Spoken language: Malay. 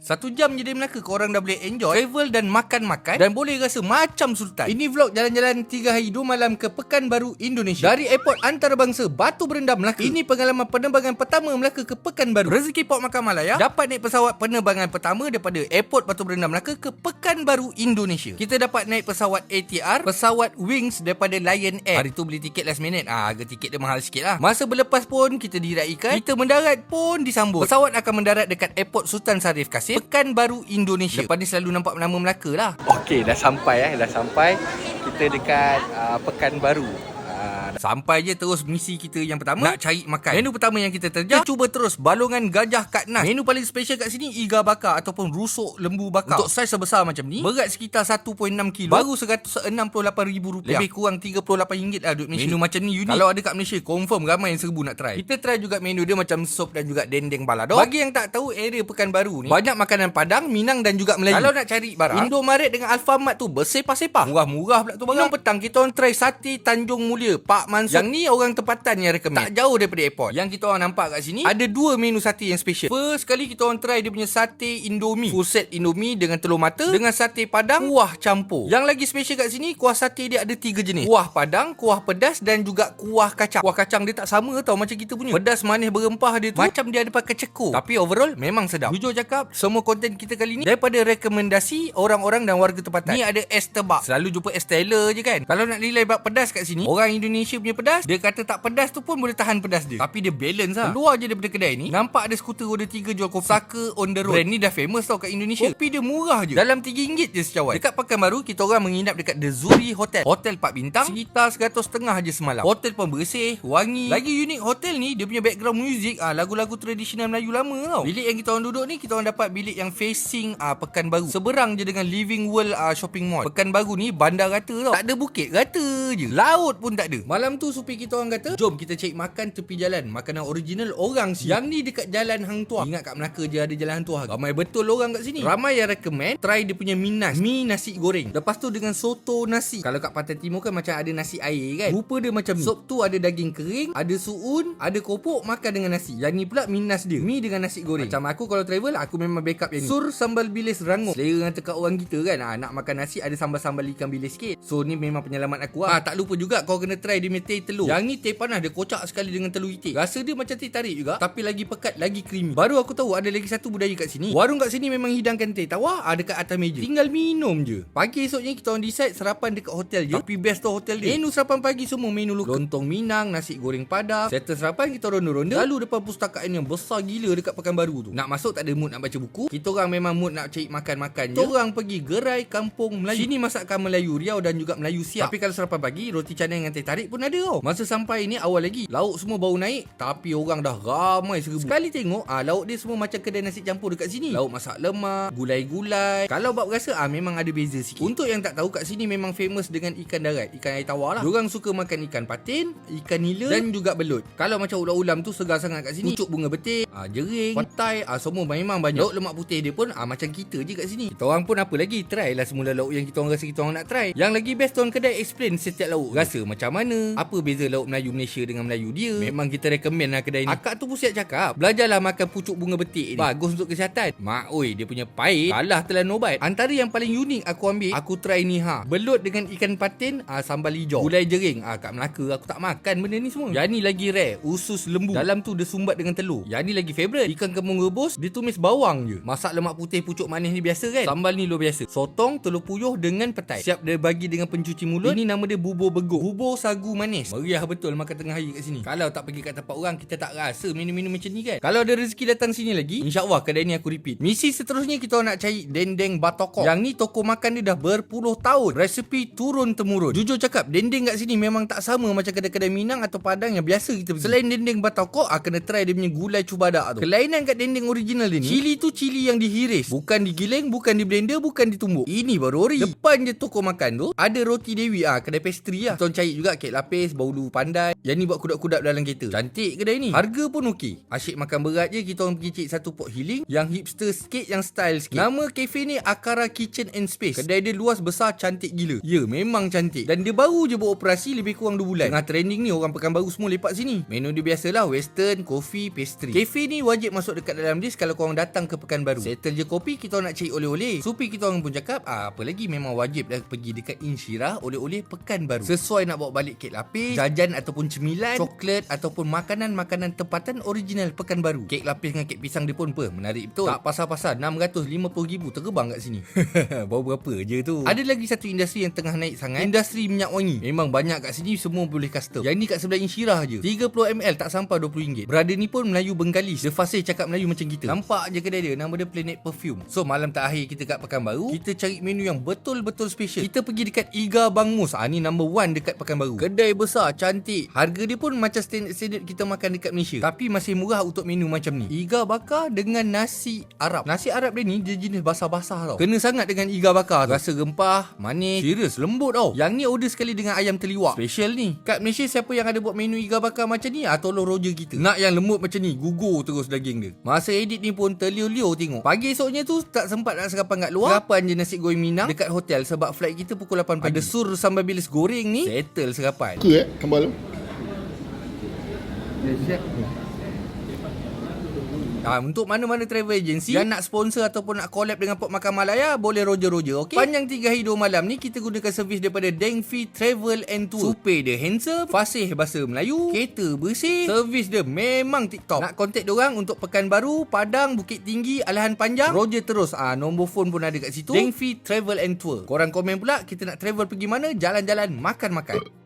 1 jam je dari Melaka, korang dah boleh enjoy, travel dan makan-makan dan boleh rasa macam sultan. Ini vlog jalan-jalan 3 hari 2 malam ke Pekanbaru, Indonesia. Dari airport antarabangsa Batu Berendam, Melaka. Ini pengalaman penerbangan pertama Melaka ke Pekanbaru. Rezeki Port Makan Malaya dapat naik pesawat penerbangan pertama daripada airport Batu Berendam, Melaka ke Pekanbaru, Indonesia. Kita dapat naik pesawat ATR, pesawat Wings daripada Lion Air. Hari tu beli tiket last minute. Harga tiket dia mahal sikit lah. Masa berlepas pun kita diraikan, kita mendarat pun disambut. Pesawat akan mendarat dekat airport Sultan Syarif Kasim, Pekanbaru, Indonesia. Lepas ni selalu nampak nama Melaka lah. Okey, dah sampai. Kita dekat Pekanbaru. Sampai je terus misi kita yang pertama, nak cari makan. Menu pertama yang kita terjah, kita cuba terus balongan gajah Kak Nas. Menu paling special kat sini iga bakar ataupun rusuk lembu bakar. Untuk saiz sebesar macam ni, berat sekitar 1.6 kilo, baru RM168,000. Lebih kurang RM38 lah duit Malaysia. Menu macam ni unik. Kalau ada kat Malaysia, confirm ramai yang serbu nak try. Kita try juga menu dia macam sup dan juga dendeng balado. Bagi yang tak tahu, area Pekanbaru ni banyak makanan Padang, Minang dan juga Melayu. Kalau nak cari barang, Indomaret dengan Alfamart tu bersepah-sepah. Murah-murah pula tu barang. Minum petang kita orang try sate Tanjung Mulia Pak Mansur. Yang ni orang tempatan yang recommend, tak jauh daripada airport. Yang kita orang nampak kat sini ada 2 menu sate yang special. First kali kita orang try dia punya sate Indomie, full set Indomie dengan telur mata dengan sate Padang kuah campur. Yang lagi special kat sini, kuah sate dia ada 3 jenis, kuah Padang, kuah pedas dan juga kuah kacang. Kuah kacang dia tak sama tau macam kita punya. Pedas manis berempah dia tu macam dia ada pakai cekur. Tapi overall memang sedap. Jujur cakap, semua konten kita kali ni daripada rekomendasi orang-orang dan warga tempatan. Ni ada es tebak, selalu jumpa es Teller je kan. Kalau nak nilai bab pedas kat sini, orang Indonesia punya pedas, dia kata tak pedas tu pun boleh tahan pedas dia, tapi dia balance lah. Keluar je daripada kedai ni, nampak ada skuter roda 3 jual kopi. Saka on the road. Brand ni dah famous tau kat Indonesia. Kopi dia murah je, dalam RM3 je secawan. Dekat Pekanbaru, kita orang menginap dekat The Zuri Hotel. Hotel 4 bintang, sekitar 150 je semalam. Hotel pun bersih, wangi. Lagi unik hotel ni, dia punya background music lagu-lagu tradisional Melayu lama tau. Bilik yang kita orang duduk ni, kita orang dapat bilik yang facing Pekanbaru, seberang je dengan Living World Shopping Mall. Pekanbaru ni bandar rata tau, tak ada bukit, rata je. Laut pun tak ada. Malam tu supir kita orang kata, jom kita cari makan tepi jalan, makanan original orang sini. Yang ni dekat Jalan Hang Tuah. Ingat kat Melaka je ada Jalan Hang Tuah. Ramai betul orang kat sini. Ramai yang recommend try dia punya minas, mi nasi goreng. Lepas tu dengan soto nasi. Kalau kat Pantai Timur kan macam ada nasi air kan, rupa dia macam ni. Sop tu ada daging kering, ada suun, ada kopok, makan dengan nasi. Yang ni pula minas dia, mi dengan nasi goreng. Macam aku kalau travel, aku memang backup yang ni. Sur sambal bilis rangup. Selera dengan tekak orang kita kan, nak makan nasi ada sambal-sambal ikan bilis sikit. So ni memang penyelamat aku lah. Tak lupa juga kau kena try dia punya teh telur. Yang ni teh panas, dia kocak sekali dengan telur itik. Rasa dia macam teh tarik juga, tapi lagi pekat, lagi creamy. Baru aku tahu ada lagi satu budaya kat sini. Warung kat sini memang hidangkan teh tawar dekat atas meja, tinggal minum je. Pagi esoknya kita orang decide sarapan dekat hotel je. Tapi best tu hotel dia, menu sarapan pagi semua menu lokal. Lontong Minang, nasi goreng Padang. Settle sarapan, kita ronda-ronda lalu depan pustakaan yang besar gila dekat Pekanbaru tu. Nak masuk tak ada mood nak baca buku. Kita orang memang mood nak cari makan-makan je. Kita orang pergi gerai kampung Melayu. Sini masakan Melayu Riau dan juga Melayu Siap. Tapi kalau sarapan pagi, roti canai dengan teh tarik pun ada tau. Masa sampai ni awal lagi, lauk semua baru naik, tapi orang dah ramai serbu. Sekali tengok lauk dia semua macam kedai nasi campur dekat sini. Lauk masak lemak, gulai-gulai. Kalau bab rasa memang ada beza sikit. Untuk yang tak tahu, kat sini memang famous dengan ikan darat, ikan air tawar lah. Diorang suka makan ikan patin, ikan nila dan juga belut. Kalau macam ulam-ulam tu segar sangat kat sini. Pucuk bunga betik, jering, petai, semua memang banyak. Lauk lemak putih dia pun macam kita je kat sini. Kita orang pun apa lagi, try lah semula lauk yang kita orang rasa kita orang nak try. Yang lagi best tuan kedai explain setiap lauk rasa macam mana, apa beza lauk Melayu Malaysia dengan Melayu dia. Memang kita recommend lah kedai ni. Akak tu pun siap cakap, belajarlah makan pucuk bunga betik ni, bagus untuk kesihatan. Mak oi, dia punya pahit kalah telan obat. Antara yang paling unik aku ambil, aku try ni belut dengan ikan patin, sambal hijau, gulai jering. Kat Melaka aku tak makan benda ni semua. Yang ni lagi rare, usus lembu, dalam tu dia sumbat dengan telur. Yang ni lagi favourite, ikan kembung rebus, ditumis bawang je. Masak lemak putih pucuk manis ni biasa kan, sambal ni luar biasa. Sotong telur puyuh dengan petai, siap dia bagi dengan pencuci mulut. Ini nama dia bubur beguk, bubur sagu manis. Meriah betul makan tengah hari kat sini. Kalau tak pergi kat tempat orang, kita tak rasa minum-minum macam ni kan. Kalau ada rezeki datang sini lagi, insya-Allah kedai ni aku repeat. Misi seterusnya kita nak cari dendeng batokok. Yang ni toko makan dia dah berpuluh tahun, resepi turun temurun. Jujur cakap, dendeng kat sini memang tak sama macam kedai-kedai Minang atau Padang yang biasa kita pergi. Selain dendeng batokok, kena try dia punya gulai cubadak tu. Kelainan kat dendeng original dia ni, cili tu cili yang dihiris, bukan digiling, bukan di blender, bukan ditumbuk. Ini baru ori. Depan je toko makan tu ada roti Dewi, kedai pastry lah. Kita cari juga kek lapis, baulu pandai. Yang ni buat kudat-kudat dalam kereta. Cantik kedai ni, harga pun okey. Asyik makan berat je, kita orang pergi cari satu pot healing yang hipster sikit, yang style sikit. Nama kafe ni Akara Kitchen and Space. Kedai dia luas, besar, cantik gila. Ya, memang cantik. Dan dia baru je beroperasi lebih kurang 2 bulan. Tengah trending ni, orang Pekanbaru semua lepak sini. Menu dia biasalah, western, kopi, pastry. Kafe Kopi ni wajib masuk dekat dalam list kalau korang datang ke Pekanbaru. Settle je kopi, kita orang nak cari oleh-oleh. Supi kita orang pun cakap, apa lagi memang wajib dah pergi dekat Insyirah oleh-oleh Pekanbaru. Sesuai nak bawa balik kek lapis, jajan ataupun cemilan, coklat ataupun makanan-makanan tempatan original Pekanbaru. Kek lapis dengan kek pisang dia pun menarik betul. Tak pasal-pasal 650,000 terbang kat sini. Baru berapa je tu. Ada lagi satu industri yang tengah naik sangat, industri minyak wangi. Memang banyak kat sini, semua boleh custom. Yang ni kat sebelah Insyirah je, 30ml tak sampai RM20. Brother ni pun Melayu Bengkalis. Dia fasih cakap Melayu macam kita. Nampak je kedai dia, nama dia Planet Perfume. So malam terakhir kita kat Pekanbaru, kita cari menu yang betul-betul special. Kita pergi dekat Iga Bang Mus. Ni number 1 dekat Pekanbaru. Kedai besar, cantik. Harga dia pun macam standard kita makan dekat Malaysia, tapi masih murah untuk menu macam ni. Iga bakar dengan nasi Arab. Nasi Arab dia ni dia jenis basah-basah tau. Kena sangat dengan iga bakar tu. Rasa rempah, manis, serius, lembut tau. Yang ni order sekali dengan ayam teliwak. Special ni. Kat Malaysia siapa yang ada buat menu iga bakar macam ni, tolong Roger kita. Nak yang lembut macam ni, gugur terus daging dia. Masa edit ni pun terliur-liur tengok. Pagi esoknya tu tak sempat nak sarapan kat luar. Sarapan je nasi goreng Minang dekat hotel sebab flight kita pukul 8 pagi. Ada sur sambal bilis goreng ni, settle sarapan. Kembali. Untuk mana-mana travel agency yang nak sponsor ataupun nak collab dengan Port Makan Malaya, boleh Roger, okey? Panjang 3 hari 2 malam ni kita gunakan servis daripada Dengfi Travel and Tour. Supir dia handsome, fasih bahasa Melayu, kereta bersih, servis dia memang tip-top. Nak contact diorang untuk Pekanbaru, Padang, Bukit Tinggi, Alahan Panjang, Roger terus. Nombor phone pun ada kat situ. Dengfi Travel and Tour. Korang komen pula kita nak travel pergi mana, jalan-jalan, makan-makan.